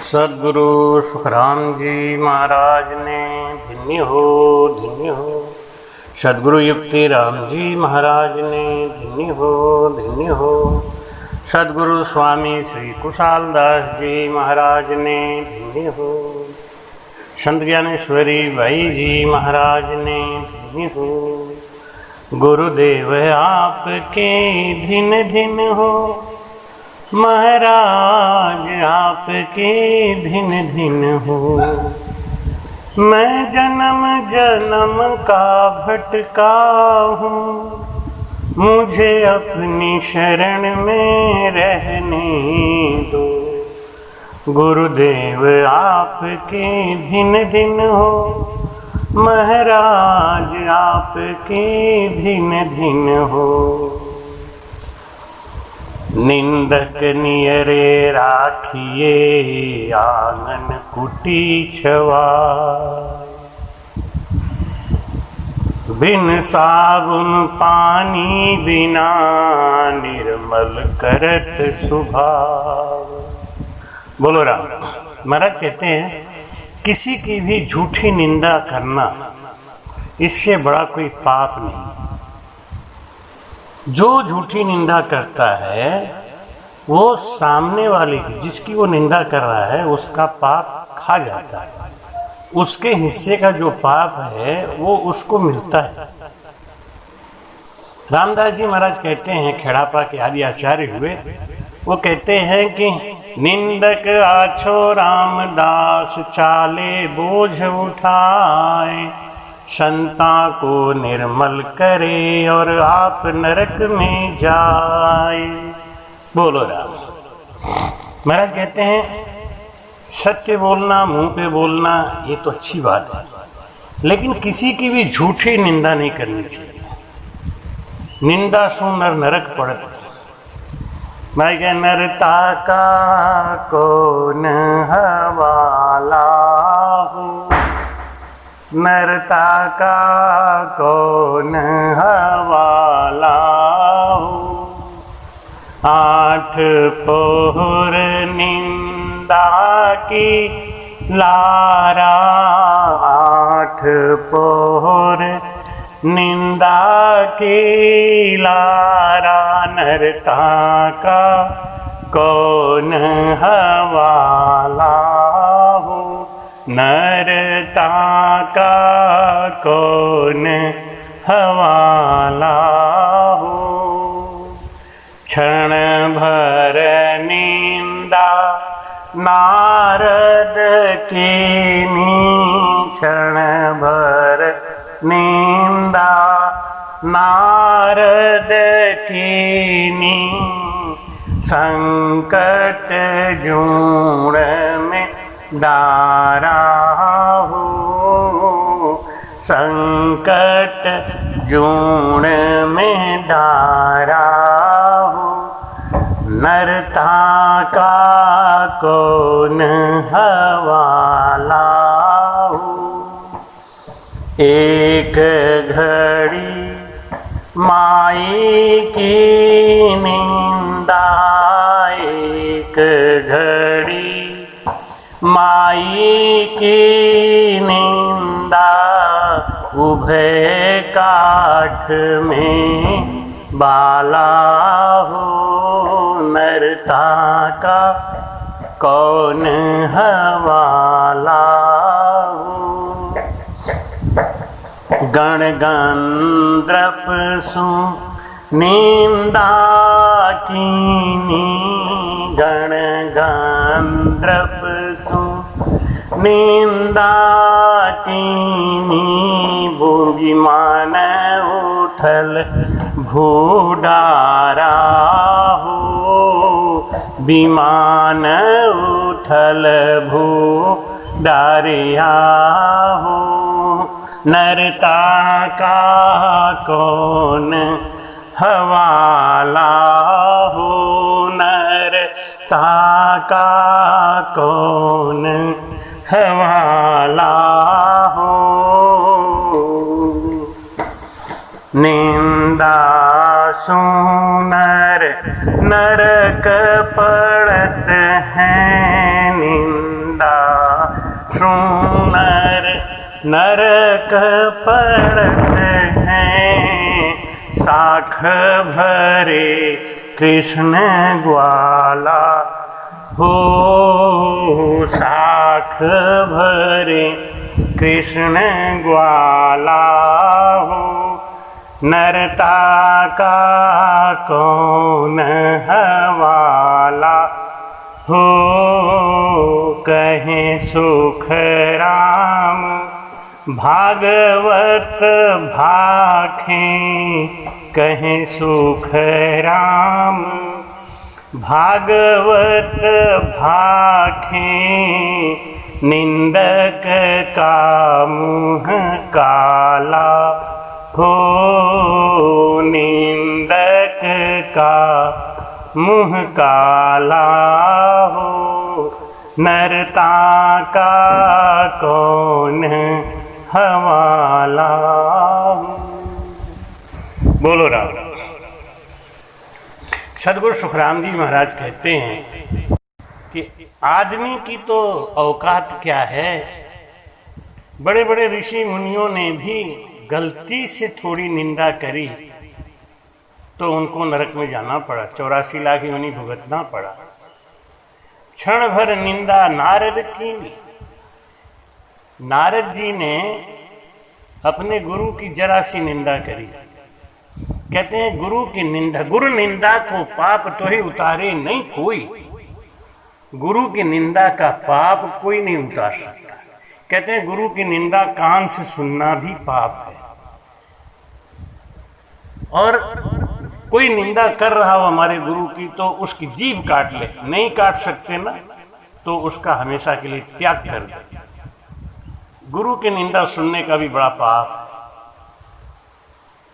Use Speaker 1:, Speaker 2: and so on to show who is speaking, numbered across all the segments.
Speaker 1: सद्गुरु सुखराम जी महाराज ने धन्य हो धन्य हो। सद्गुरु युक्ति राम जी महाराज ने धन्य हो धन्य हो। सद्गुरु स्वामी श्री कुशाल दास जी महाराज ने धन्य हो। संत ज्ञानेश्वरी भाई जी महाराज ने धन्य हो। गुरुदेव आपके धिन धिन हो, महाराज आपके धिन धिन हो। मैं जन्म जन्म का भटका हूँ, मुझे अपनी शरण में रहने दो। गुरुदेव आपके धिन धिन हो, महाराज आपके धिन धिन हो। निंदक नियरे राखिए आंगन कुटी छवा, बिन साबुन पानी बिना निर्मल करत सुभाव। बोलो राम। महाराज कहते हैं किसी की भी झूठी निंदा करना, इससे बड़ा कोई पाप नहीं। जो झूठी निंदा करता है वो सामने वाले की, जिसकी वो निंदा कर रहा है, उसका पाप खा जाता है। उसके हिस्से का जो पाप है वो उसको मिलता है। रामदास जी महाराज कहते हैं, खेड़ापा के आदि आचार्य हुए, वो कहते हैं कि निंदक आछो रामदास चाले बोझ उठाए, संता को निर्मल करे और आप नरक में जाए। बोलो राम। महाराज कहते हैं सत्य बोलना, मुंह पे बोलना, ये तो अच्छी बात है, लेकिन किसी की भी झूठी निंदा नहीं करनी चाहिए। निंदा सु नर नरक पड़त है। मैं नरता का कौन हवाला हूँ, नरता का कौन हवाला हूँ। आठ पोहर निंदा की लारा, आठ पोहर निंदा की लारा। नरता का कौन हवाला हूँ, नरता का कौन हवाला हो। क्षण भर निंदा नारद कीनी, क्षण भर निंदा नारद कीनी। संकट जूण में डारा हो, संकट जूण में डारा हो। नरता का कौन हवाला हो। एक घड़ी माई की निंदा, एक घड़ी माई की निंदा। उभय काठ में बाला हो, नरता का कौन हवाला हो। गण गंधर्प सु निंदा कीनी, गण गंधर्प सु निंदा कीनी। विमान उठल भूडारा हो, विमान उठल भूडारिया हो। नरता का कौन हवाला हो, नरता का कौन हवाला हो। निंदा सुनर नरक पड़त हैं, निंदा निंदा सुनर नरक पड़त हैं। साख भरे कृष्ण ग्वाला हो, साख भरे कृष्ण ग्वाला हो। नरता का कौन हवाला हो, कहें सुख राम भागवत भाखें। कहें सुख राम भागवत भाखें। निंदक का मुँह काला हो, निंदक का मुँह काला हो। नरता का कौन हवाला। बोलो राम। सदगुरु सुखराम जी महाराज कहते हैं कि आदमी की तो औकात क्या है। बड़े बड़े ऋषि मुनियों ने भी गलती से थोड़ी निंदा करी तो उनको नरक में जाना पड़ा, 84 लाख योनि भुगतना पड़ा। क्षण भर निंदा नारद की। नारद जी ने अपने गुरु की जरा सी निंदा करी। कहते हैं गुरु की निंदा, गुरु निंदा को पाप तो ही उतारे नहीं कोई। गुरु की निंदा का पाप कोई नहीं उतार सकता। कहते हैं गुरु की निंदा कान से सुनना भी पाप है। और कोई निंदा कर रहा हो हमारे गुरु की तो उसकी जीभ काट ले, नहीं काट सकते ना तो उसका हमेशा के लिए त्याग कर दे। गुरु की निंदा सुनने का भी बड़ा पाप है।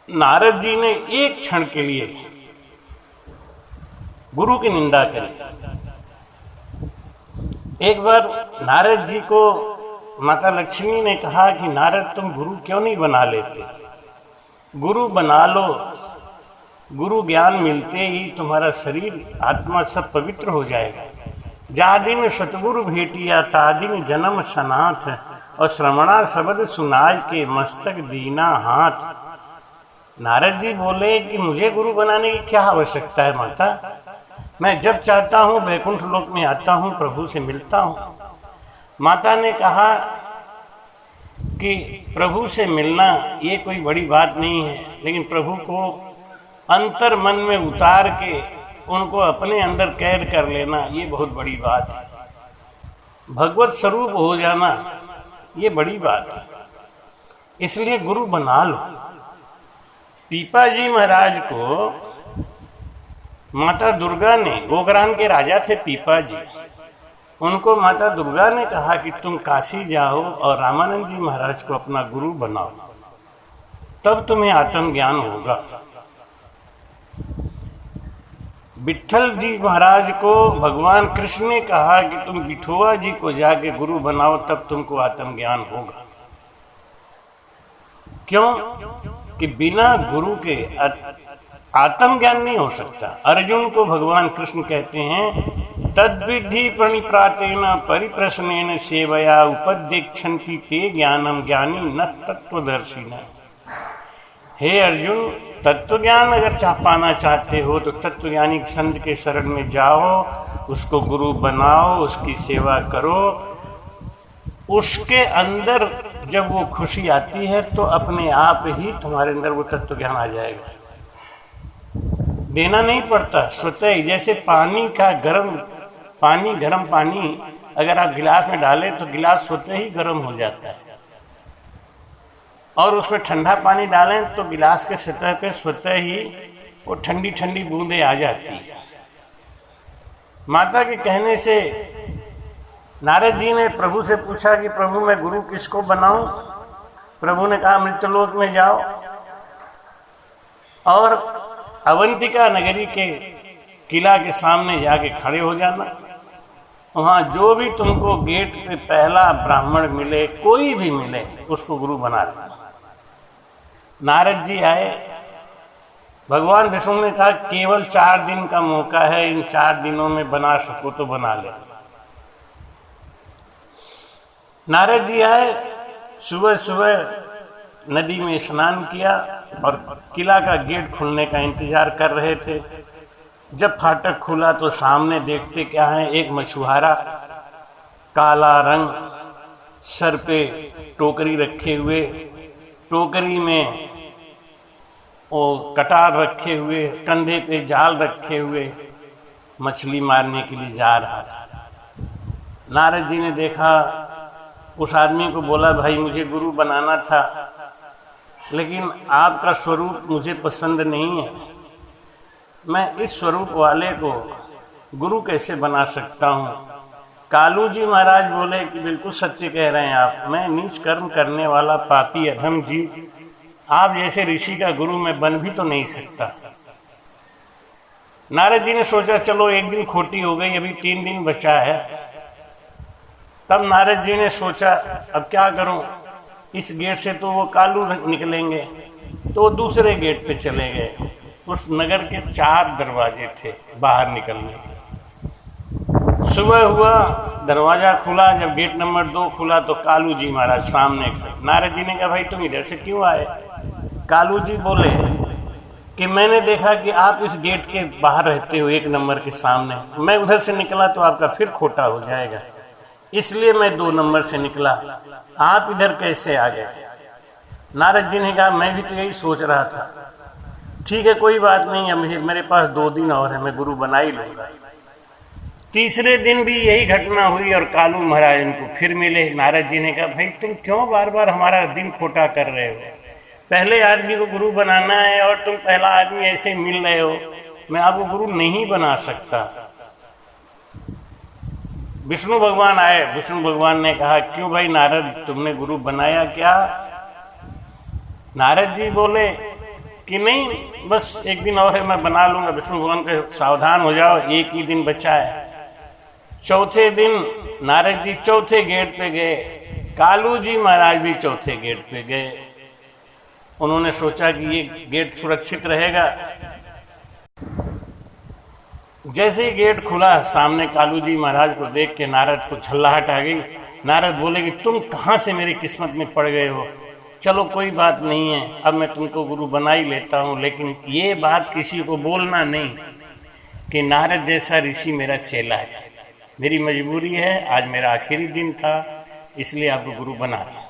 Speaker 1: नारद जी ने एक क्षण के लिए गुरु की निंदा करी। एक बार नारद जी को माता लक्ष्मी ने कहा कि नारद तुम गुरु क्यों नहीं बना लेते। गुरु बना लो, गुरु ज्ञान मिलते ही तुम्हारा शरीर आत्मा सब पवित्र हो जाएगा। जा दिन सतगुरु भेटिया ता दिन जन्म सनाथ। और श्रवणा शब्द सुनाय के मस्तक दीना हाथ। नारद जी बोले कि मुझे गुरु बनाने की क्या आवश्यकता है माता, मैं जब चाहता हूँ वैकुंठ लोक में आता हूँ, प्रभु से मिलता हूँ। माता ने कहा कि प्रभु से मिलना ये कोई बड़ी बात नहीं है, लेकिन प्रभु को अंतर मन में उतार के उनको अपने अंदर कैद कर लेना ये बहुत बड़ी बात है। भगवत स्वरूप हो जाना ये बड़ी बात है। इसलिए गुरु बना लो। पीपा जी महाराज को माता दुर्गा ने, गोग्रान के राजा थे पीपा जी, उनको माता दुर्गा ने कहा कि तुम काशी जाओ और रामानंद जी महाराज को अपना गुरु बनाओ, तब तुम्हें आत्मज्ञान होगा। विट्ठल जी महाराज को भगवान कृष्ण ने कहा कि तुम विठोबा जी को जाके गुरु बनाओ, तब तुमको आत्मज्ञान होगा। क्यों कि बिना गुरु के आत्मज्ञान नहीं हो सकता। अर्जुन को भगवान कृष्ण कहते हैं तद्विधि प्रणिप्रातेन परिप्रश्नेन सेवया उपदेक्षन्ति ते ज्ञानम ज्ञानी न तत्वदर्शिन। हे अर्जुन, तत्व ज्ञान अगर पाना चाहते हो तो तत्वज्ञानी संत के शरण में जाओ, उसको गुरु बनाओ, उसकी सेवा करो। उसके अंदर जब वो खुशी आती है तो अपने आप ही तुम्हारे अंदर वो तत्व ज्ञान आ जाएगा। देना नहीं पड़ता, स्वतः ही। जैसे पानी का गर्म पानी अगर आप गिलास में डालें तो गिलास स्वतः ही गर्म हो जाता है, और उसमें ठंडा पानी डालें तो गिलास के सतह पे स्वतः ही वो ठंडी ठंडी बूंदें आ जाती है। माता के कहने से नारद जी ने प्रभु से पूछा कि प्रभु मैं गुरु किसको बनाऊं। प्रभु ने कहा मृत्युलोक में जाओ और अवंतिका नगरी के किला के सामने जाके खड़े हो जाना। वहाँ जो भी तुमको गेट पे पहला ब्राह्मण मिले, कोई भी मिले, उसको गुरु बना लेना। नारद जी आए, भगवान विष्णु ने कहा केवल 4 दिन का मौका है, इन 4 दिनों में बना सको तो बना ले। नारद जी आए, सुबह सुबह नदी में स्नान किया और किला का गेट खुलने का इंतजार कर रहे थे। जब फाटक खुला तो सामने देखते क्या है, एक मछुआरा, काला रंग, सर पे टोकरी रखे हुए, टोकरी में वो कटार रखे हुए, कंधे पे जाल रखे हुए मछली मारने के लिए जा रहा था। नारद जी ने देखा, उस आदमी को बोला, भाई मुझे गुरु बनाना था, लेकिन आपका स्वरूप मुझे पसंद नहीं है, मैं इस स्वरूप वाले को गुरु कैसे बना सकता हूँ। कालू जी महाराज बोले कि बिल्कुल सत्य कह रहे हैं आप, मैं नीच कर्म करने वाला पापी अधम जीव, आप जैसे ऋषि का गुरु मैं बन भी तो नहीं सकता। नारद जी ने सोचा चलो एक दिन खोटी हो गई, अभी 3 दिन बचा है। तब नारद जी ने सोचा अब क्या करूं, इस गेट से तो वो कालू निकलेंगे, तो वो दूसरे गेट पे चले गए। उस नगर के 4 दरवाजे थे बाहर निकलने के। सुबह हुआ, दरवाजा खुला, जब गेट नंबर 2 खुला तो कालू जी महाराज सामने खड़े। नारद जी ने कहा भाई तुम इधर से क्यों आए? कालू जी बोले कि मैंने देखा कि आप इस गेट के बाहर रहते हो 1 नंबर के सामने, मैं उधर से निकला तो आपका फिर खोटा हो जाएगा, इसलिए मैं 2 नंबर से निकला, आप इधर कैसे आ गए? नारद जी ने कहा मैं भी तो यही सोच रहा था। ठीक है कोई बात नहीं है, मेरे पास 2 दिन और है, मैं गुरु बना ही लूँगा। तीसरे दिन भी यही घटना हुई और कालू महाराज इनको फिर मिले। नारद जी ने कहा भाई तुम क्यों बार बार हमारा दिन खोटा कर रहे हो? पहले आदमी को गुरु बनाना है और तुम पहला आदमी ऐसे मिल रहे हो, मैं आपको गुरु नहीं बना सकता। विष्णु भगवान आए। विष्णु भगवान ने कहा क्यों भाई नारद, तुमने गुरु बनाया क्या? नारद जी बोले कि नहीं, बस 1 दिन और है, मैं बना लूँगा। विष्णु भगवान के सावधान हो जाओ, 1 ही दिन बचा है। चौथे दिन नारद जी चौथे गेट पे गए, कालू जी महाराज भी चौथे गेट पे गए। उन्होंने सोचा कि ये गेट सुरक्षित रहेगा। जैसे ही गेट खुला, सामने कालू जी महाराज को देख के नारद को झल्लाहट आ गई। नारद बोले कि तुम कहाँ से मेरी किस्मत में पड़ गए हो? चलो कोई बात नहीं है, अब मैं तुमको गुरु बना ही लेता हूँ, लेकिन ये बात किसी को बोलना नहीं कि नारद जैसा ऋषि मेरा चेला है। मेरी मजबूरी है, आज मेरा आखिरी दिन था, इसलिए आपको गुरु बना रहा।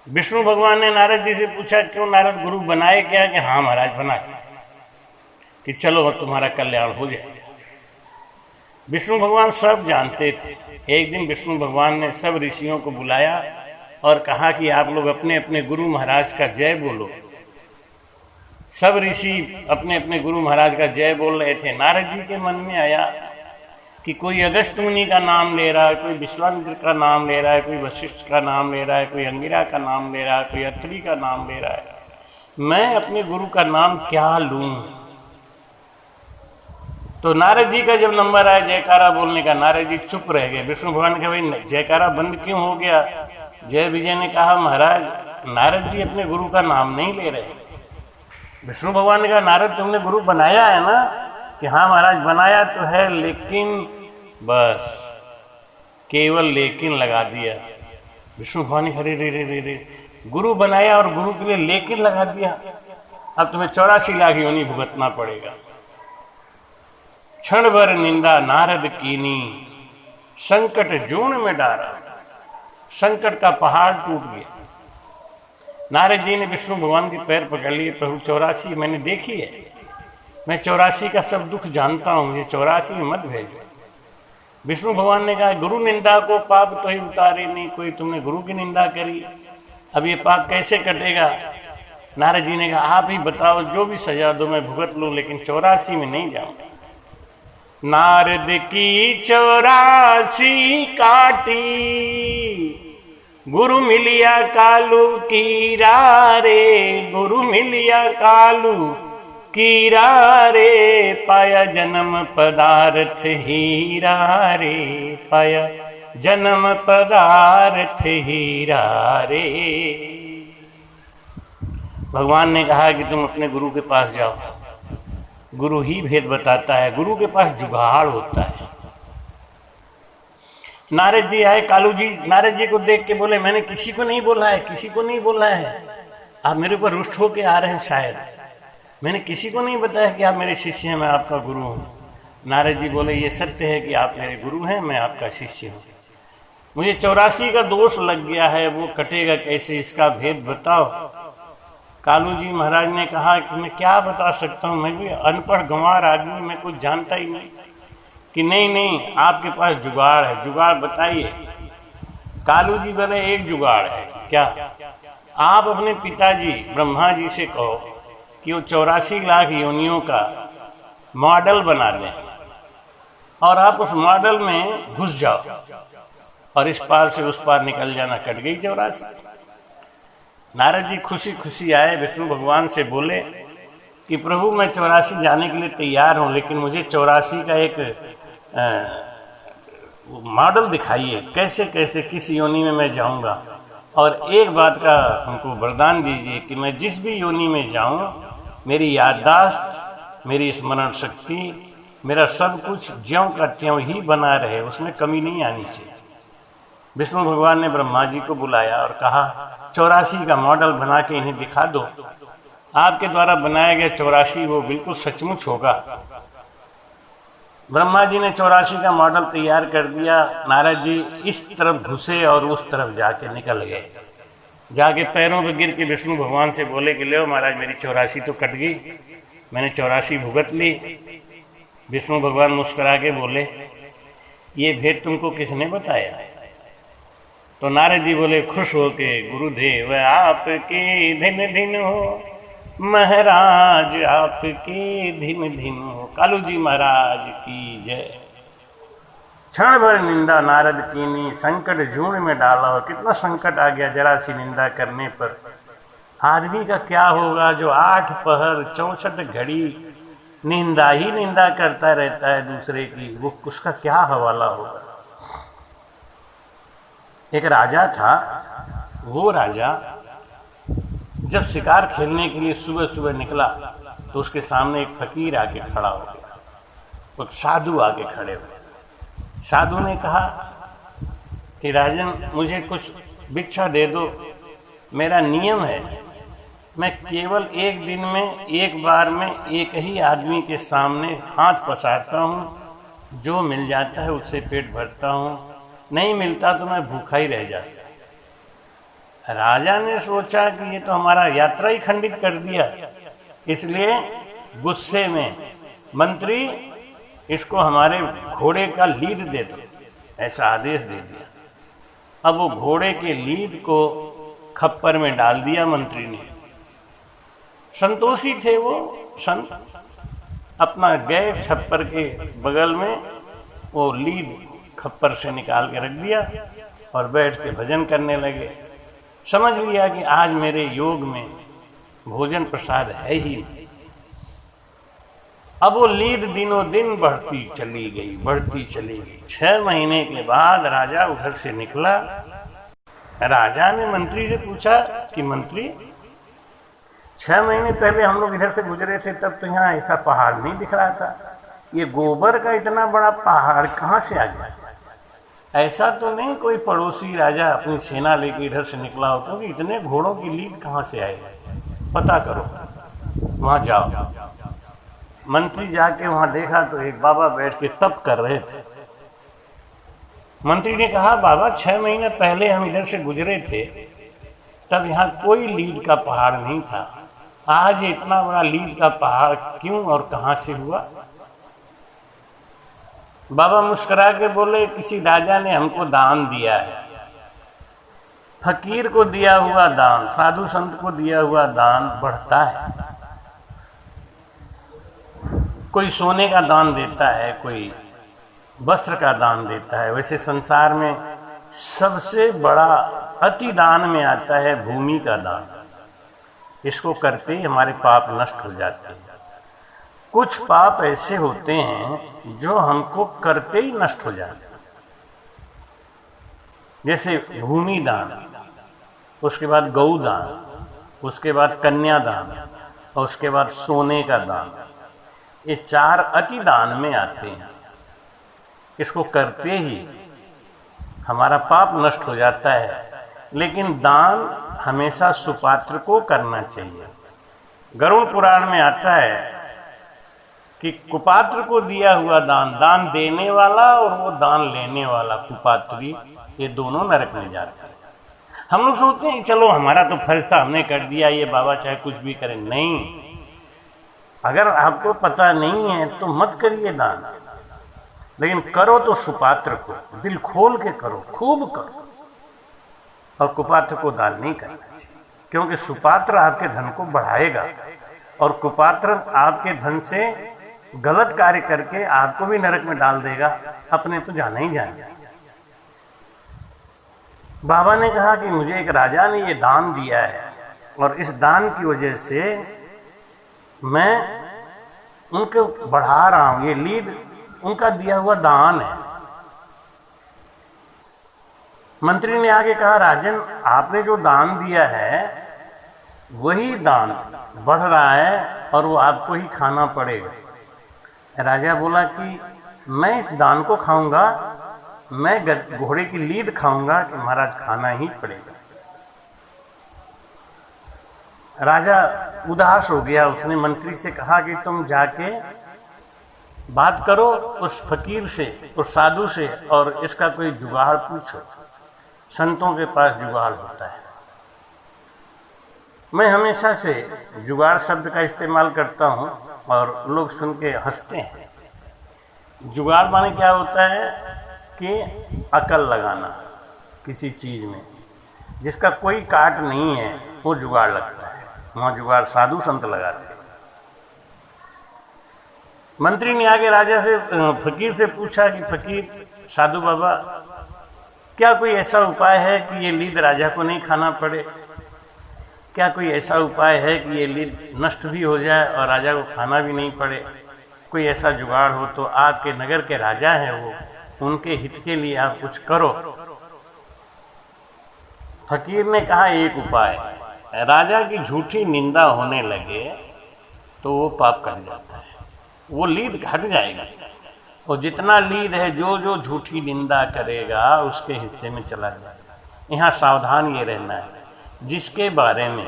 Speaker 1: विष्णु भगवान ने नारद जी से पूछा क्यों नारद गुरु बनाए क्या? कि हाँ महाराज बना के, कि चलो तुम्हारा कल्याण हो जाएगा। विष्णु भगवान सब जानते थे। एक दिन विष्णु भगवान ने सब ऋषियों को बुलाया और कहा कि आप लोग अपने अपने गुरु महाराज का जय बोलो। सब ऋषि अपने अपने गुरु महाराज का जय बोल रहे थे। नारद जी के मन में आया कि कोई अगस्त मुनि का नाम ले रहा है, कोई विश्वामित्र का नाम ले रहा है, कोई वशिष्ठ का नाम ले रहा है, कोई अंगिरा का नाम ले रहा है, कोई अत्रि का नाम ले रहा है, मैं अपने गुरु का नाम क्या लूं? तो नारद जी का जब नंबर आया जयकारा बोलने का, नारद जी चुप रह गए। विष्णु भगवान ने कहा भाई जयकारा बंद क्यों हो गया? जय विजय ने कहा महाराज नारद जी अपने गुरु का नाम नहीं ले रहे। विष्णु भगवान ने कहा नारद तुमने गुरु बनाया है ना? कि हाँ महाराज बनाया तो है, लेकिन बस केवल लेकिन लगा दिया। विष्णु भगवान ने हरे रे रे रे रे गुरु बनाया और गुरु के लिए लेकिन लगा दिया, अब तुम्हें 84 लाख योनि भुगतना पड़ेगा। क्षण भर निंदा नारद कीनी, संकट जून में डारा। संकट का पहाड़ टूट गया। नारद जी ने विष्णु भगवान के पैर पकड़ लिए, प्रभु 84 मैंने देखी है, मैं 84 का सब दुख जानता हूँ, मुझे 84 में मत भेजो। विष्णु भगवान ने कहा गुरु निंदा को पाप तो ही उतारे नहीं, कोई तुमने गुरु की निंदा करी, अब ये पाप कैसे कटेगा? नारद जी ने कहा आप ही बताओ, जो भी सजा दो मैं भुगत लूँ, लेकिन 84 में नहीं जाऊँगा। नारद की 84 काटी, गुरु मिलिया कालू कीरा रे, गुरु मिलिया कालू कीरा रे, पाया जन्म पदार्थ हीरा रे, पाया जन्म पदार्थ हीरा रे। भगवान ने कहा कि तुम अपने गुरु के पास जाओ, गुरु ही भेद बताता है, गुरु के पास जुगाड़ होता है। नारद जी आए, कालू जी नारद जी को देख के बोले मैंने किसी को नहीं बोला है, किसी को नहीं बोला है, आप मेरे ऊपर रुष्ट होके आ रहे हैं, शायद मैंने किसी को नहीं बताया कि आप मेरे शिष्य हैं, मैं आपका गुरु हूँ। नारद जी बोले ये सत्य है कि आप मेरे गुरु हैं, मैं आपका शिष्य हूँ। मुझे 84 का दोष लग गया है, वो कटेगा कैसे, इसका भेद बताओ। कालू जी महाराज ने कहा कि मैं क्या बता सकता हूँ, मैं भी अनपढ़ गंवार आदमी, मैं कुछ जानता ही नहीं। कि नहीं नहीं आपके पास जुगाड़ है, जुगाड़ बताइए। कालू जी बोले एक जुगाड़ है। क्या? आप अपने पिताजी ब्रह्मा जी से कहो कि वो 84 लाख योनियों का मॉडल बना दें और आप उस मॉडल में घुस जाओ और इस पार से उस पार निकल जाना, कट गई 84। नारद जी खुशी खुशी आए, विष्णु भगवान से बोले कि प्रभु मैं 84 जाने के लिए तैयार हूँ, लेकिन मुझे 84 का एक मॉडल दिखाइए, कैसे कैसे किस योनि में मैं जाऊँगा। और एक बात का हमको वरदान दीजिए कि मैं जिस भी योनि में जाऊँ, मेरी याददाश्त, मेरी स्मरण शक्ति, मेरा सब कुछ ज्यों का त्यों ही बना रहे, उसमें कमी नहीं आनी चाहिए। विष्णु भगवान ने ब्रह्मा जी को बुलाया और कहा 84 का मॉडल बना के इन्हें दिखा दो। आपके द्वारा बनाया गया 84 वो बिल्कुल सचमुच होगा। ब्रह्मा जी ने 84 का मॉडल तैयार कर दिया। नारद जी इस तरफ घुसे और उस तरफ जाके निकल गए। जाके पैरों पर गिर के विष्णु भगवान से बोले कि लो महाराज मेरी 84 तो कट गई, मैंने 84 भुगत ली। विष्णु भगवान मुस्कुरा के बोले ये भेद तुमको किसने बताया? तो नारद जी बोले खुश हो के गुरुदेव आपके धिन धिन हो, महाराज आपके धिन धिन हो। कालू जी महाराज की जय। क्षण भर निंदा नारद कीनी, संकट जूण में डाला हो। कितना संकट आ गया जरा सी निंदा करने पर। आदमी का क्या होगा जो 8 पहर 64 घड़ी निंदा ही निंदा करता रहता है दूसरे की, वो उसका क्या हवाला होगा। एक राजा था, वो राजा जब शिकार खेलने के लिए सुबह सुबह निकला तो उसके सामने एक फकीर आके खड़ा हो गया, एक साधु आके खड़े हुए। साधु ने कहा कि राजन मुझे कुछ भिक्षा दे दो, मेरा नियम है मैं केवल एक दिन में एक बार में एक ही आदमी के सामने हाथ पसारता हूँ, जो मिल जाता है उससे पेट भरता हूँ, नहीं मिलता तो मैं भूखा ही रह जाता। राजा ने सोचा कि ये तो हमारा यात्रा ही खंडित कर दिया, इसलिए गुस्से में मंत्री इसको हमारे घोड़े का लीद दे दो, ऐसा आदेश दे दिया। अब वो घोड़े के लीद को खप्पर में डाल दिया मंत्री ने। संतोषी थे वो संत, अपना गए छप्पर के बगल में वो लीद खप्पर से निकाल के रख दिया और बैठ के भजन करने लगे। समझ लिया कि आज मेरे योग में भोजन प्रसाद है ही नहीं। अब वो लीद दिनों दिन बढ़ती चली गई, बढ़ती चली गई। 6 महीने के बाद राजा उधर से निकला। राजा ने मंत्री से पूछा कि मंत्री 6 महीने पहले हम लोग इधर से गुजरे थे, तब तो यहाँ ऐसा पहाड़ नहीं दिख रहा था, ये गोबर का इतना बड़ा पहाड़ कहाँ से आ गया? ऐसा तो नहीं कोई पड़ोसी राजा अपनी सेना लेके इधर से निकला हो, क्योंकि इतने घोड़ों की लीद कहाँ से आए, पता करो, वहाँ जाओ। मंत्री जाके वहाँ देखा तो एक बाबा बैठ के तप कर रहे थे। मंत्री ने कहा बाबा 6 महीने पहले हम इधर से गुजरे थे, तब यहाँ कोई लीद का पहाड़ नहीं था, आज इतना बड़ा लीद का पहाड़ क्यों और कहाँ से हुआ? बाबा मुस्कुरा के बोले किसी राजा ने हमको दान दिया है। फकीर को दिया हुआ दान, साधु संत को दिया हुआ दान बढ़ता है। कोई सोने का दान देता है, कोई वस्त्र का दान देता है। वैसे संसार में सबसे बड़ा अति दान में आता है भूमि का दान। इसको करते ही हमारे पाप नष्ट हो जाते हैं। कुछ पाप ऐसे होते हैं जो हमको करते ही नष्ट हो जाते हैं, जैसे भूमि दान, उसके बाद गौ दान, उसके बाद कन्या दान और उसके बाद सोने का दान। ये 4 अति दान में आते हैं। इसको करते ही हमारा पाप नष्ट हो जाता है। लेकिन दान हमेशा सुपात्र को करना चाहिए। गरुड़ पुराण में आता है कि कुपात्र को दिया हुआ दान, दान देने वाला और वो दान लेने वाला कुपात्री, ये दोनों नरक में जाते हैं। हम लोग सोचते हैं चलो हमारा तो फर्ज था, हमने कर दिया, ये बाबा चाहे कुछ भी करें। नहीं, अगर आपको पता नहीं है तो मत करिए दान, लेकिन करो तो सुपात्र को, दिल खोल के करो, खूब करो। और कुपात्र को दान नहीं करना चाहिए, क्योंकि सुपात्र आपके धन को बढ़ाएगा और कुपात्र आपके धन से गलत कार्य करके आपको भी नरक में डाल देगा। अपने तो जाना ही जाना। बाबा ने कहा कि मुझे एक राजा ने ये दान दिया है और इस दान की वजह से मैं उनको बढ़ा रहा हूँ, ये लीड उनका दिया हुआ दान है। मंत्री ने आगे कहा, राजन आपने जो दान दिया है वही दान बढ़ रहा है और वो आपको ही खाना पड़ेगा। राजा बोला कि मैं इस दान को खाऊंगा, मैं घोड़े की लीद खाऊंगा कि महाराज खाना ही पड़ेगा। राजा उदास हो गया। उसने मंत्री से कहा कि तुम जाके बात करो उस फकीर से, उस साधु से, और इसका कोई जुगाड़ पूछो। संतों के पास जुगाड़ होता है। मैं हमेशा से जुगाड़ शब्द का इस्तेमाल करता हूँ और लोग सुन के हंसते हैं। जुगाड़ माने क्या होता है कि अकल लगाना किसी चीज़ में, जिसका कोई काट नहीं है वो जुगाड़ लगता है। वहाँ जुगाड़ साधु संत लगाते हैं। मंत्री ने आगे राजा से, फकीर से पूछा कि फकीर साधु बाबा, क्या कोई ऐसा उपाय है कि ये लीद राजा को नहीं खाना पड़े? क्या कोई ऐसा उपाय है कि ये लीद नष्ट भी हो जाए और राजा को खाना भी नहीं पड़े? कोई ऐसा जुगाड़ हो तो आपके नगर के राजा हैं वो, उनके हित के लिए आप कुछ करो। फकीर ने कहा, एक उपाय है। राजा की झूठी निंदा होने लगे तो वो पाप कट जाता है, वो लीद घट जाएगा और जितना लीद है जो जो झूठी निंदा करेगा उसके हिस्से में चला जाएगा। यहाँ सावधान ये रहना है, जिसके बारे में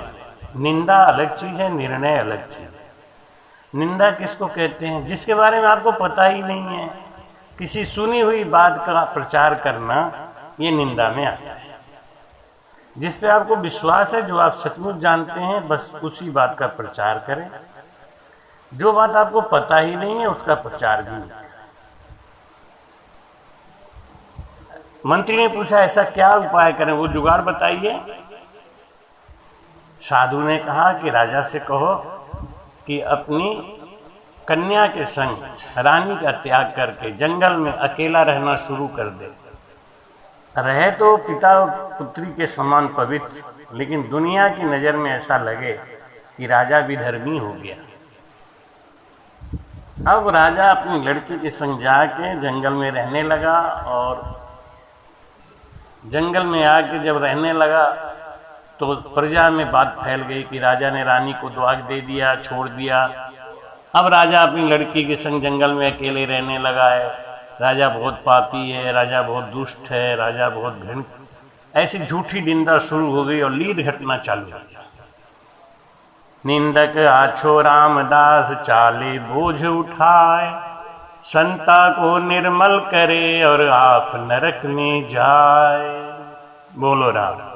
Speaker 1: निंदा अलग चीज़ है, निर्णय अलग चीज़ है। निंदा किसको कहते हैं? जिसके बारे में आपको पता ही नहीं है, किसी सुनी हुई बात का प्रचार करना, ये निंदा में आता है। जिस पे आपको विश्वास है, जो आप सचमुच जानते हैं, बस उसी बात का प्रचार करें। जो बात आपको पता ही नहीं है उसका प्रचार भी नहीं करें। मंत्री ने पूछा, ऐसा क्या उपाय करें, वो जुगाड़ बताइए। साधु ने कहा कि राजा से कहो कि अपनी कन्या के संग रानी का त्याग करके जंगल में अकेला रहना शुरू कर दे। रहे तो पिता और पुत्री के समान पवित्र, लेकिन दुनिया की नज़र में ऐसा लगे कि राजा विधर्मी हो गया। अब राजा अपनी लड़की के संग जाके जंगल में रहने लगा और जंगल में आके जब रहने लगा तो प्रजा में बात फैल गई कि राजा ने रानी को त्याग दे दिया, छोड़ दिया। अब राजा अपनी लड़की के संग जंगल में अकेले रहने लगा है। राजा बहुत पापी है, राजा बहुत दुष्ट है, राजा बहुत घृण। ऐसी झूठी निंदा शुरू हो गई और लीद घटना चालू हो गया। निंदक आछो रामदास चाले बोझ उठाए, संता को निर्मल करे और आप नरक में जाए। बोलो राम।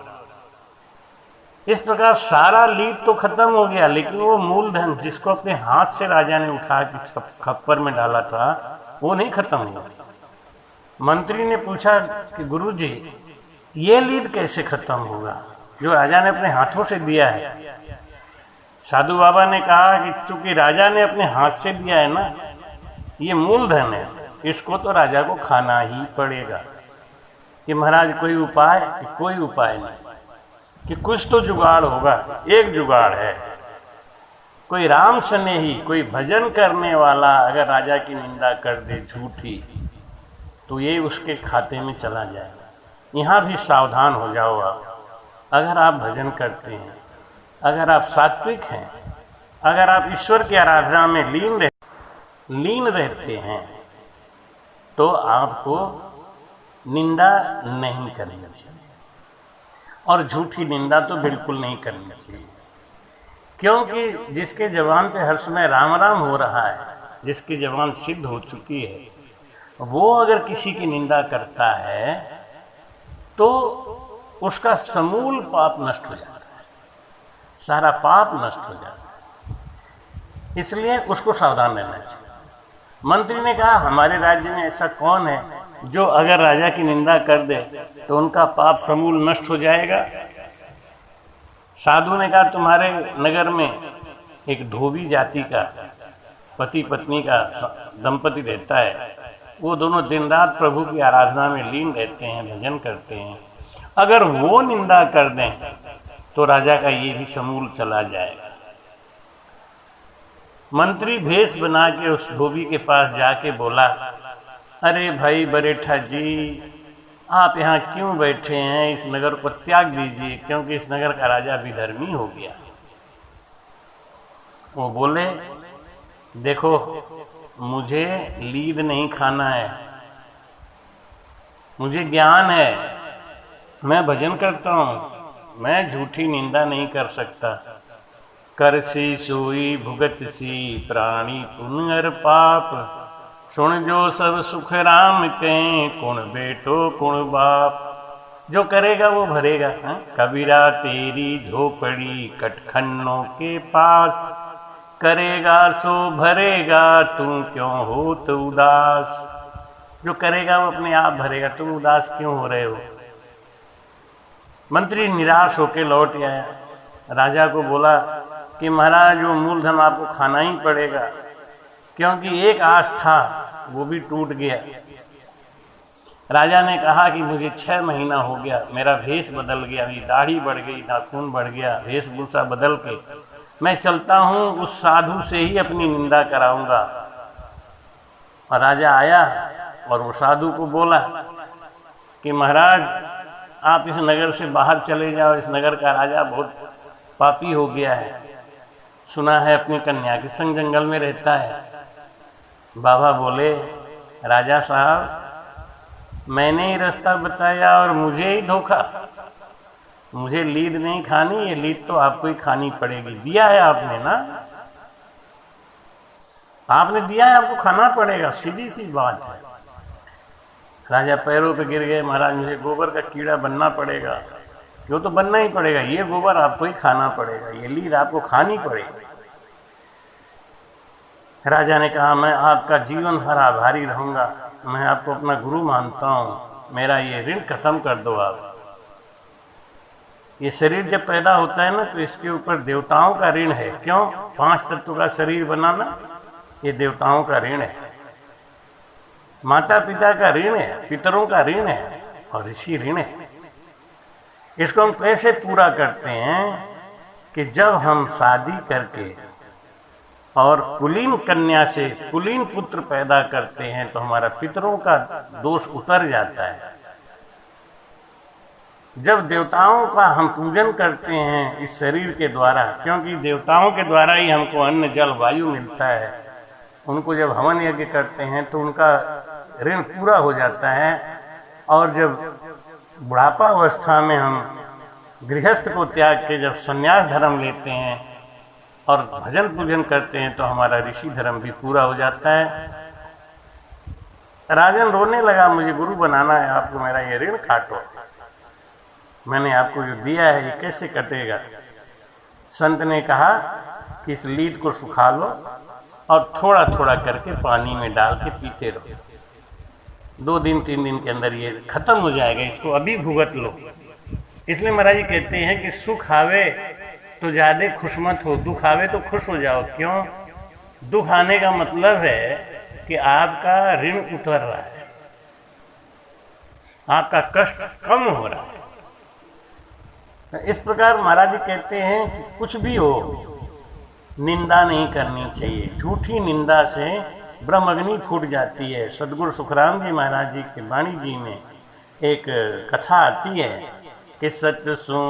Speaker 1: इस प्रकार सारा लीद तो खत्म हो गया, लेकिन वो मूलधन जिसको अपने हाथ से राजा ने उठा के खप्पर में डाला था वो नहीं खत्म हुआ। मंत्री ने पूछा कि गुरुजी, ये लीद कैसे खत्म होगा जो राजा ने अपने हाथों से दिया है? साधु बाबा ने कहा कि चूंकि राजा ने अपने हाथ से दिया है ना, ये मूलधन है, इसको तो राजा को खाना ही पड़ेगा। कि महाराज कोई उपाय? कि कोई उपाय नहीं, कि कुछ तो जुगाड़ होगा। एक जुगाड़ है, कोई राम स्नेही, कोई भजन करने वाला अगर राजा की निंदा कर दे झूठी, तो ये उसके खाते में चला जाएगा। यहाँ भी सावधान हो जाओ आप। अगर आप भजन करते हैं, अगर आप सात्विक हैं, अगर आप ईश्वर की आराधना में लीन रहते हैं, तो आपको निंदा नहीं करनी चाहिए और झूठी निंदा तो बिल्कुल नहीं करनी चाहिए, क्योंकि जिसके जवान पे हर समय राम राम हो रहा है, जिसकी जवान सिद्ध हो चुकी है, वो अगर किसी की निंदा करता है तो उसका समूल पाप नष्ट हो जाता है, सारा पाप नष्ट हो जाता है। इसलिए उसको सावधान रहना चाहिए। मंत्री ने कहा हमारे राज्य में ऐसा कौन है जो अगर राजा की निंदा कर दे तो उनका पाप समूल नष्ट हो जाएगा। साधु ने कहा तुम्हारे नगर में एक धोबी जाति का पति पत्नी का दंपति रहता है, वो दोनों दिन रात प्रभु की आराधना में लीन रहते हैं, भजन करते हैं, अगर वो निंदा कर दें तो राजा का ये भी समूल चला जाएगा। मंत्री भेष बना के उस धोबी के पास जाके बोला, अरे भाई बरेठा जी, आप यहाँ क्यों बैठे हैं, इस नगर को त्याग दीजिए, क्योंकि इस नगर का राजा विधर्मी हो गया। वो बोले देखो मुझे लीद नहीं खाना है, मुझे ज्ञान है, मैं भजन करता हूँ, मैं झूठी निंदा नहीं कर सकता। करसी सोई भुगत सी प्राणी पुण्य और पाप, सुन जो सब सुख राम कहें, कुण बेटो कुण बाप। जो करेगा वो भरेगा। कबीरा तेरी झोपड़ी कटखन्नों के पास, करेगा सो भरेगा तू क्यों होत उदास। जो करेगा वो अपने आप भरेगा, तुम उदास क्यों हो रहे हो। मंत्री निराश होकर लौट आया, राजा को बोला कि महाराज वो मूलधन आपको खाना ही पड़ेगा, क्योंकि एक आस था वो भी टूट गया। राजा ने कहा कि मुझे 6 महीना हो गया, मेरा भेष बदल गया, मेरी दाढ़ी बढ़ गई, नाखून बढ़ गया, वेशभूषा बदल के मैं चलता हूँ, उस साधु से ही अपनी निंदा कराऊंगा। और राजा आया और वो साधु को बोला कि महाराज आप इस नगर से बाहर चले जाओ, इस नगर का राजा बहुत पापी हो गया है, सुना है अपनी कन्या के संग जंगल में रहता है। बाबा बोले राजा साहब मैंने ही रास्ता बताया और मुझे ही धोखा, मुझे लीद नहीं खानी, ये लीद तो आपको ही खानी पड़ेगी। दिया है आपने ना, आपने दिया है, आपको खाना पड़ेगा, सीधी सी बात है। राजा पैरों पे गिर गए, महाराज मुझे गोबर का कीड़ा बनना पड़ेगा। क्यों, तो बनना ही पड़ेगा, ये गोबर आपको ही खाना पड़ेगा, ये लीद आपको खानी पड़ेगी। राजा ने कहा मैं आपका जीवन भर आभारी रहूंगा, मैं आपको अपना गुरु मानता हूँ, मेरा ये ऋण खत्म कर दो आप। ये शरीर जब पैदा होता है ना तो इसके ऊपर देवताओं का ऋण है। क्यों, 5 तत्व का शरीर बनाना ये देवताओं का ऋण है, माता पिता का ऋण है, पितरों का ऋण है और ऋषि ऋण है। इसको हम कैसे पूरा करते हैं कि जब हम शादी करके और कुलीन कन्या से कुलीन पुत्र पैदा करते हैं तो हमारा पितरों का दोष उतर जाता है। जब देवताओं का हम पूजन करते हैं इस शरीर के द्वारा, क्योंकि देवताओं के द्वारा ही हमको अन्न जल वायु मिलता है, उनको जब हवन यज्ञ करते हैं तो उनका ऋण पूरा हो जाता है। और जब बुढ़ापा अवस्था में हम गृहस्थ को त्याग के जब संन्यास धर्म लेते हैं और भजन पूजन करते हैं तो हमारा ऋषि धर्म भी पूरा हो जाता है। राजन रोने लगा, मुझे गुरु बनाना है आपको, मेरा ये ऋण काटो, मैंने आपको जो दिया है ये कैसे कटेगा। संत ने कहा कि इस लीद को सुखा लो और थोड़ा थोड़ा करके पानी में डाल के पीते रहो, 2 दिन 3 दिन के अंदर ये खत्म हो जाएगा, इसको अभी भुगत लो। इसलिए महाराज जी कहते हैं कि सुख आवे तो ज़्यादा खुश मत हो, दुख आवे तो खुश हो जाओ। क्यों, दुख आने का मतलब है कि आपका ऋण उतर रहा है, आपका कष्ट कम हो रहा है। इस प्रकार महाराज जी कहते हैं कि कुछ भी हो निंदा नहीं करनी चाहिए। झूठी निंदा से ब्रह्मअग्नि फूट जाती है। सदगुरु सुखराम जी महाराज जी के वाणी जी में एक कथा आती है कि सतसु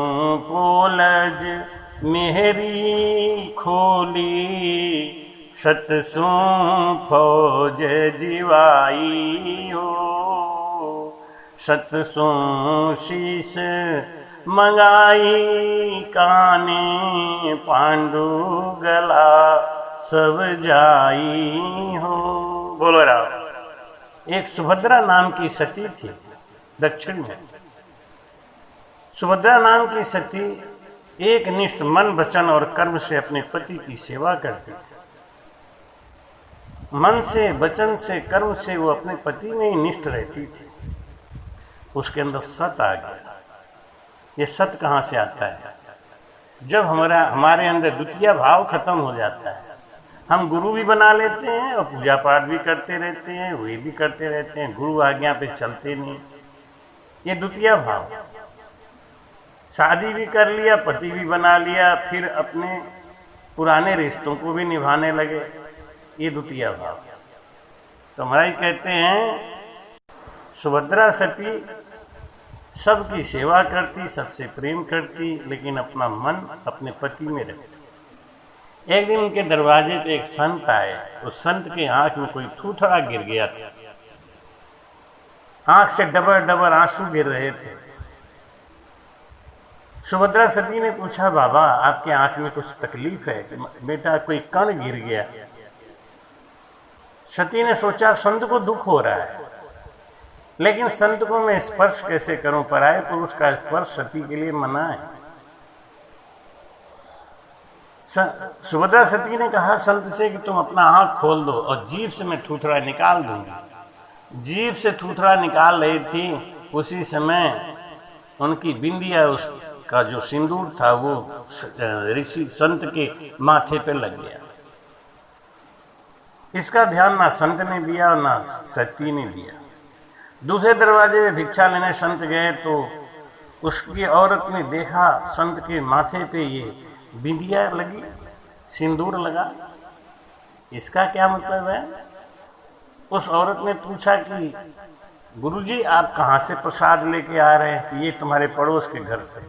Speaker 1: पोलज मेहरी खोली, सतसु फौज जीवाई हो, सतसो शीस मंगाई काने, पांडु गला सब जाई हो। बोलो राम। एक सुभद्रा नाम की सती थी दक्षिण में। सुभद्रा नाम की सती एक निष्ठ मन वचन और कर्म से अपने पति की सेवा करती थी। मन से वचन से कर्म से वो अपने पति में ही निष्ठ रहती थी। उसके अंदर सत आ गया। ये सत कहाँ से आता है? जब हमारे अंदर द्वितीय भाव खत्म हो जाता है, हम गुरु भी बना लेते हैं और पूजा पाठ भी करते रहते हैं, वे भी करते रहते हैं, गुरु आज्ञा पे चलते नहीं। ये द्वितीय भाव। शादी भी कर लिया, पति भी बना लिया, फिर अपने पुराने रिश्तों को भी निभाने लगे। ये द्वितीय भाव। तो महाराज कहते हैं सुभद्रा सती सबकी सेवा करती, सबसे प्रेम करती, लेकिन अपना मन अपने पति में रखती। एक दिन उनके दरवाजे पे एक संत आए। उस संत के आंख में कोई थूथड़ा गिर गया था। आंख से डबर डबर आंसू गिर रहे थे। सुभद्रा सती ने पूछा, बाबा आपके आंख में कुछ तकलीफ है? बेटा कोई कण गिर गया। सती ने सोचा संत को दुख हो रहा है, लेकिन संत को मैं स्पर्श कैसे करूं? पराये पुरुष का स्पर्श सती के लिए मना है। सुभद्रा सती ने कहा संत से कि तुम अपना आंख खोल दो और जीभ से मैं थूथड़ा निकाल दूंगी। जीभ से थूथड़ा निकाल रही थी, उसी समय उनकी बिंदिया, उसका जो सिंदूर था वो ऋषि संत के माथे पे लग गया। इसका ध्यान ना संत ने दिया और ना सती ने दिया। दूसरे दरवाजे में भिक्षा लेने संत गए तो उसकी औरत ने देखा संत के माथे पे ये बिंदिया लगी, सिंदूर लगा। इसका क्या मतलब है? उस औरत ने पूछा कि गुरुजी आप कहाँ से प्रसाद लेके आ रहे हैं? कि ये तुम्हारे पड़ोस के घर से।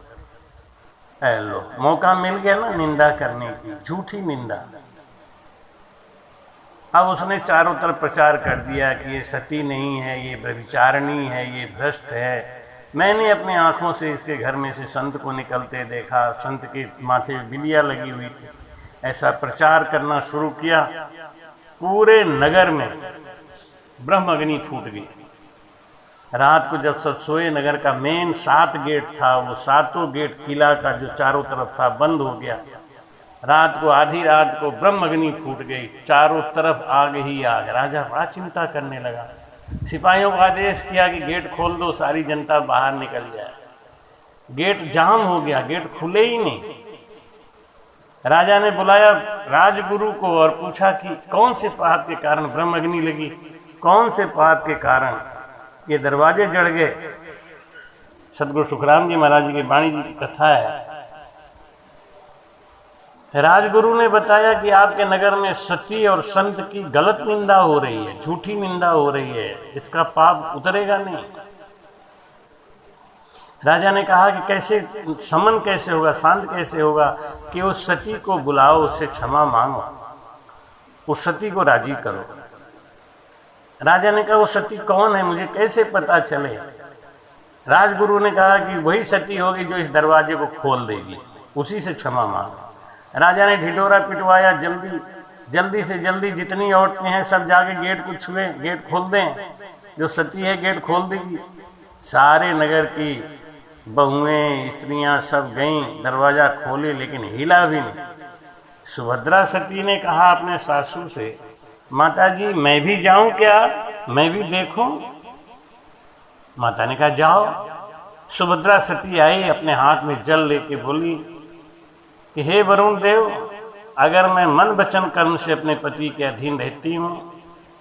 Speaker 1: लो, मौका मिल गया ना निंदा करने की, झूठी निंदा। अब उसने चारों तरफ प्रचार कर दिया कि ये सती नहीं है, ये व्यभिचारिणी है, ये भ्रष्ट है। मैंने अपनी आंखों से इसके घर में से संत को निकलते देखा, संत के माथे में बिंदिया लगी हुई थी। ऐसा प्रचार करना शुरू किया। पूरे नगर में ब्रह्म अग्नि फूट गई। रात को जब सब सोए, नगर का मेन 7 गेट था, वो 7 गेट किला का जो चारों तरफ था बंद हो गया। रात को आधी रात को ब्रह्म अग्नि फूट गई, चारों तरफ आग ही आग। राजा बड़ा चिंता करने लगा। सिपाहियों को आदेश किया कि गेट खोल दो, सारी जनता बाहर निकल जाए। गेट जाम हो गया, गेट खुले ही नहीं। राजा ने बुलाया राजगुरु को और पूछा कि कौन से पाप के कारण ब्रह्म अग्नि लगी, कौन से पाप के कारण ये दरवाजे जड़ गए। सदगुरु सुखराम जी महाराज जी की वाणी जी की कथा है। राजगुरु ने बताया कि आपके नगर में सती और संत की गलत निंदा हो रही है, झूठी निंदा हो रही है, इसका पाप उतरेगा नहीं। राजा ने कहा कि कैसे समन कैसे होगा, शांत कैसे होगा? कि उस सती को बुलाओ, उससे क्षमा मांगो, उस सती को राजी करो। राजा ने कहा वो सती कौन है, मुझे कैसे पता चले? राजगुरु ने कहा कि वही सती होगी जो इस दरवाजे को खोल देगी, उसी से क्षमा मांगो। राजा ने ढिढोरा पिटवाया, जल्दी से जल्दी जितनी औरतें हैं सब जाके गेट को छुए, गेट खोल दें, जो सती है गेट खोल देगी। सारे नगर की बहुएं स्त्रियां सब गईं, दरवाज़ा खोले, लेकिन हिला भी नहीं। सुभद्रा सती ने कहा अपने सासू से, माता जी मैं भी जाऊं क्या, मैं भी देखूं? माता ने कहा जाओ। सुभद्रा सती आई, अपने हाथ में जल लेके बोली कि हे वरुण देव, अगर मैं मन वचन कर्म से अपने पति के अधीन रहती हूँ,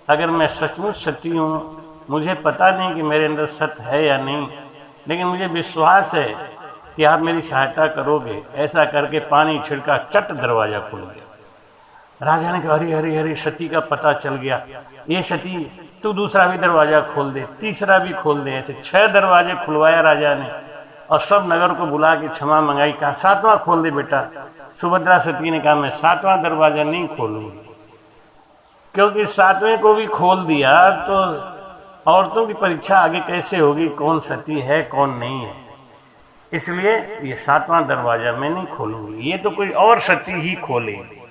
Speaker 1: अगर मैं सचमुच सती हूँ, मुझे पता नहीं कि मेरे अंदर सत्य है या नहीं, लेकिन मुझे विश्वास है कि आप मेरी सहायता करोगे। ऐसा करके पानी छिड़का, चट दरवाज़ा खुल गया। राजा ने कहा अरे अरे अरे, सती का पता चल गया। ये सती तू दूसरा भी दरवाज़ा खोल दे, तीसरा भी खोल दे। ऐसे 6 दरवाजे खुलवाया राजा ने और सब नगर को बुला के क्षमा मंगाई। कहा 7वां खोल दे बेटा। सुभद्रा सती ने कहा मैं 7वां दरवाज़ा नहीं खोलूंगी, क्योंकि 7वें को भी खोल दिया तो औरतों की परीक्षा आगे कैसे होगी, कौन सती है कौन नहीं है, इसलिए ये 7वां दरवाज़ा मैं नहीं खोलूंगी, ये तो कोई और सती ही खोलेगी।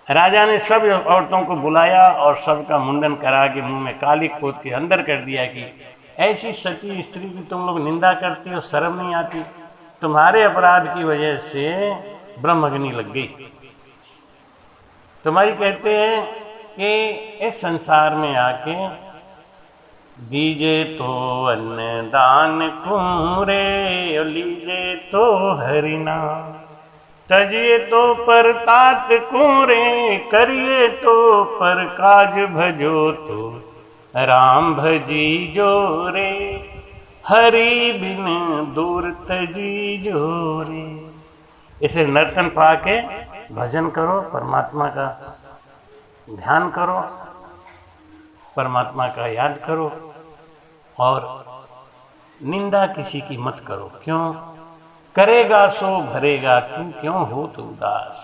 Speaker 1: राजा ने सब औरतों को बुलाया और सबका मुंडन करा के मुंह में कालिक पोत के अंदर कर दिया कि ऐसी सती स्त्री की तुम लोग निंदा करती हो, शर्म नहीं आती, तुम्हारे अपराध की वजह से ब्रह्मअग्नि लग गई। तुम्हारी कहते हैं कि इस संसार में आके दीजे तो अन्न दान कुरे, लीजे तो हरिना, तजिए तो पर तात कुरे, करिए तो पर काज भजो तो राम भजी जोरे, हरि बिन दूर तजी जोरे। इसे नर्तन पाके भजन करो, परमात्मा का ध्यान करो, परमात्मा का याद करो और निंदा किसी की मत करो। क्यों? करेगा सो भरेगा, क्यों हो तो उदास।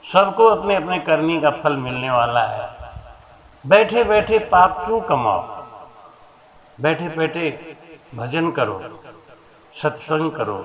Speaker 1: सबको अपने अपने करनी का फल मिलने वाला है। बैठे बैठे पाप क्यों कमाओ, बैठे बैठे भजन करो, सत्संग करो,